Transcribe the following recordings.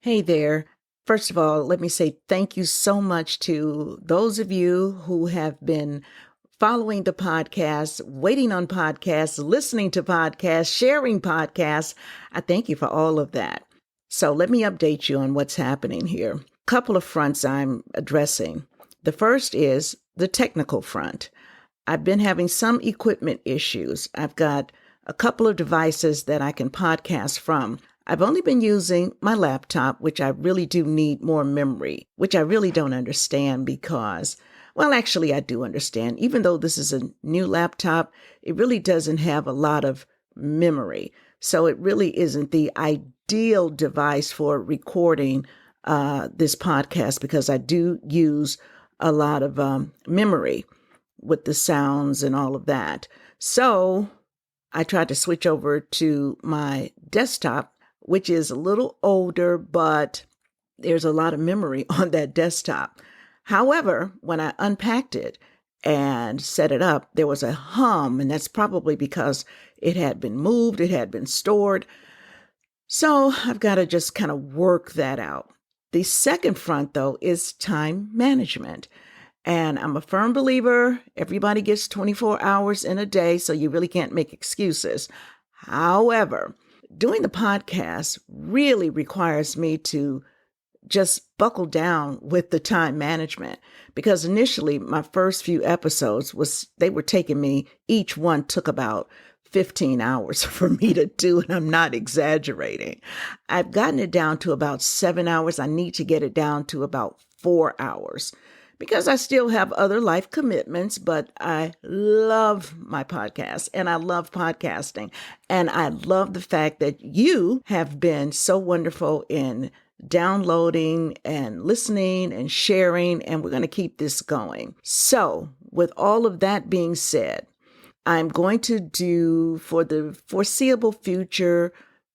Hey there. First of all, let me say thank you so much to those of you who have been following the podcast, waiting on podcasts, listening to podcasts, sharing podcasts. I thank you for all of that. So let me update you on what's happening here. Couple of fronts I'm addressing. The first is the technical front. I've been having some equipment issues. I've got a couple of devices that I can podcast from. I've only been using my laptop, which I really do need more memory, which I really don't understand because, well, actually, I do understand. Even though this is a new laptop, it really doesn't have a lot of memory. So it really isn't the ideal device for recording this podcast because I do use a lot of memory with the sounds and all of that. So I tried to switch over to my desktop, which is a little older, but there's a lot of memory on that desktop. However, when I unpacked it and set it up, there was a hum, and that's probably because it had been moved, it had been stored. So I've got to just kind of work that out. The second front, though, is time management. And I'm a firm believer, everybody gets 24 hours in a day, so you really can't make excuses. However, doing the podcast really requires me to just buckle down with the time management because initially my first few episodes they were taking me, each one took about 15 hours for me to do, and I'm not exaggerating. I've gotten it down to about 7 hours. I need to get it down to about 4 hours because I still have other life commitments, but I love my podcast and I love podcasting. And I love the fact that you have been so wonderful in downloading and listening and sharing, and we're going to keep this going. So with all of that being said, I'm going to do for the foreseeable future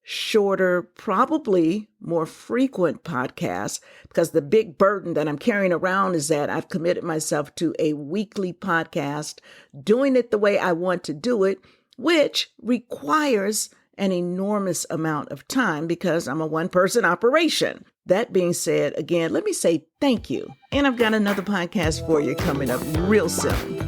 shorter, probably more frequent podcasts, because the big burden that I'm carrying around is that I've committed myself to a weekly podcast, doing it the way I want to do it, which requires an enormous amount of time because I'm a one-person operation. That being said, again, let me say thank you. And I've got another podcast for you coming up real soon.